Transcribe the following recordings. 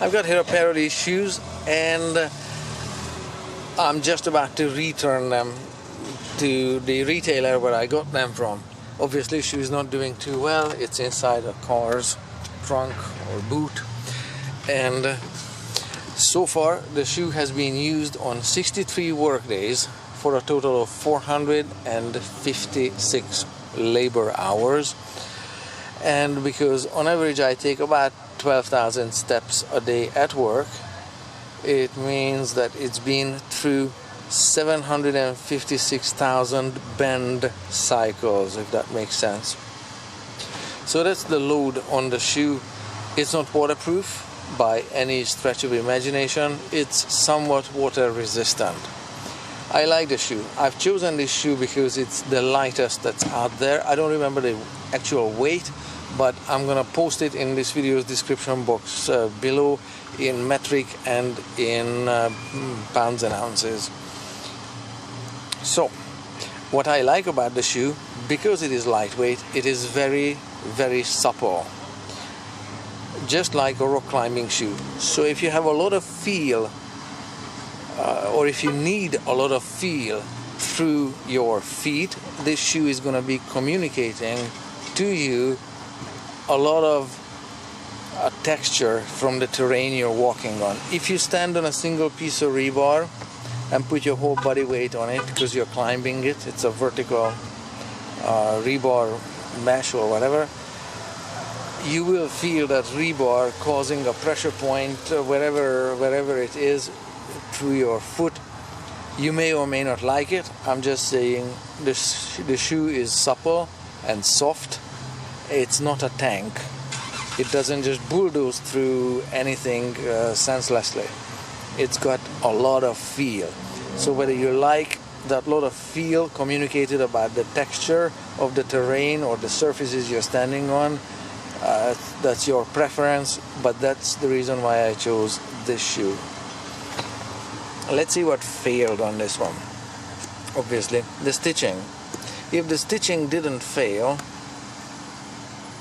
I've got here a pair of these shoes, and I'm just about to return them to the retailer where I got them from. Obviously, shoe's not doing too well. It's inside a car's trunk or boot, and so far the shoe has been used on 63 work days for a total of 456 labor hours. And because on average I take about 12,000 steps a day at work, it means that it's been through 756,000 bend cycles, if that makes sense. So that's the load on the shoe. It's not waterproof by any stretch of imagination. It's somewhat water resistant. I like the shoe. I've chosen this shoe because it's the lightest that's out there. I don't remember the actual weight, but I'm gonna post it in this video's description box below in metric and in pounds and ounces. So what I like about the shoe, because it is lightweight, it is very, very supple, just like a rock climbing shoe. So if you have a lot of feel, or if you need a lot of feel through your feet, this shoe is going to be communicating to you a lot of texture from the terrain you're walking on. If you stand on a single piece of rebar and put your whole body weight on it because you're climbing it, it's a vertical rebar mesh or whatever, you will feel that rebar causing a pressure point wherever it is through your foot. You may or may not like it. I'm just saying the shoe is supple and soft. It's not a tank. It doesn't just bulldoze through anything senselessly. It's got a lot of feel. So whether you like that lot of feel communicated about the texture of the terrain or the surfaces you're standing on, that's your preference, but that's the reason why I chose this shoe. Let's see what failed on this one. Obviously, the stitching. If the stitching didn't fail,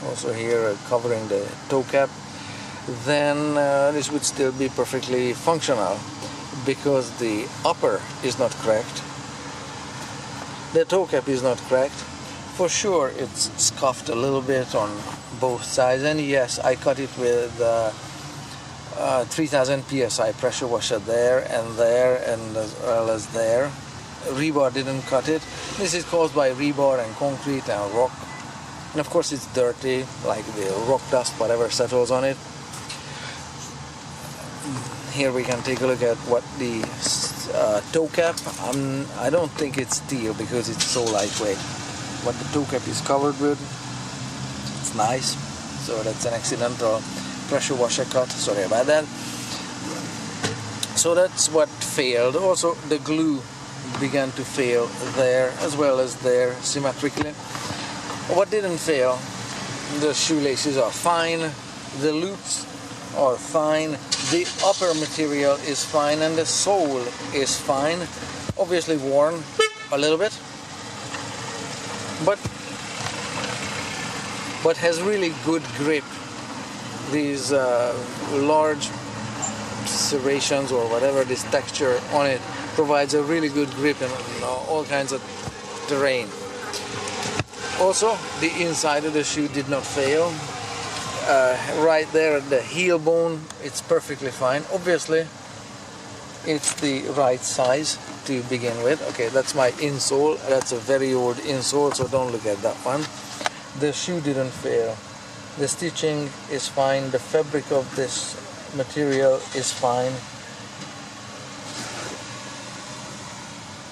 also here covering the toe cap, then this would still be perfectly functional, because the upper is not cracked, the toe cap is not cracked. For sure it's scuffed a little bit on both sides, and yes, I cut it with 3000 psi pressure washer there, and as well as there. Rebar didn't cut it. This is caused by rebar and concrete and rock, and of course it's dirty, like the rock dust, whatever settles on it. Here we can take a look at what the toe cap, I don't think it's steel because it's so lightweight. What the toe cap is covered with, it's nice. So that's an accidental pressure washer cut, sorry about that. So that's what failed. Also the glue began to fail there as well as there symmetrically. What didn't fail, the shoelaces are fine, the loops are fine, the upper material is fine, and the sole is fine. Obviously worn a little bit, but has really good grip. These large serrations or whatever, this texture on it provides a really good grip in all kinds of terrain. Also, the inside of the shoe did not fail. Right there at the heel bone, it's perfectly fine. Obviously, it's the right size to begin with. Okay, that's my insole. That's a very old insole, so don't look at that one. The shoe didn't fail. The stitching is fine. The fabric of this material is fine.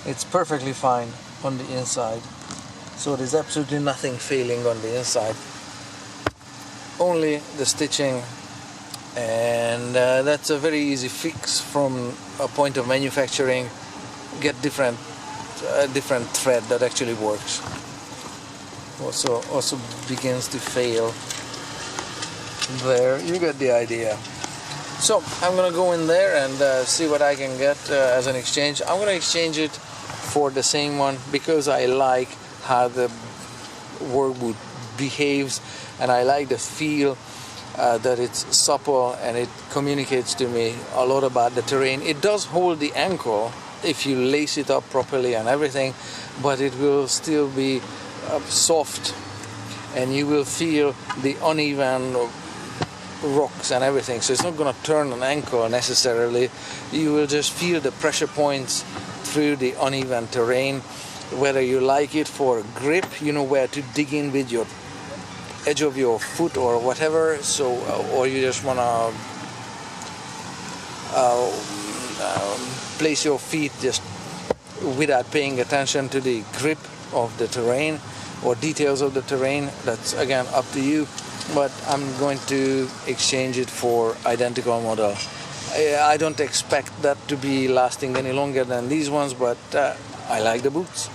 It's perfectly fine on the inside. So there's absolutely nothing failing on the inside. Only the stitching, and that's a very easy fix from a point of manufacturing. Get different thread that actually works. Also begins to fail. There, you get the idea. So I'm gonna go in there and see what I can get as an exchange. I'm gonna exchange it for the same one because I like how the workboot behaves, and I like the feel. that it's supple and it communicates to me a lot about the terrain. It does hold the ankle if you lace it up properly and everything, but it will still be soft, and you will feel the uneven rocks and everything. So it's not going to turn an ankle necessarily. You will just feel the pressure points through the uneven terrain. Whether you like it for grip, you know where to dig in with your edge of your foot or whatever, so or you just want to place your feet just without paying attention to the grip of the terrain or details of the terrain. That's again up to you, but I'm going to exchange it for identical model. I don't expect that to be lasting any longer than these ones, but I like the boots.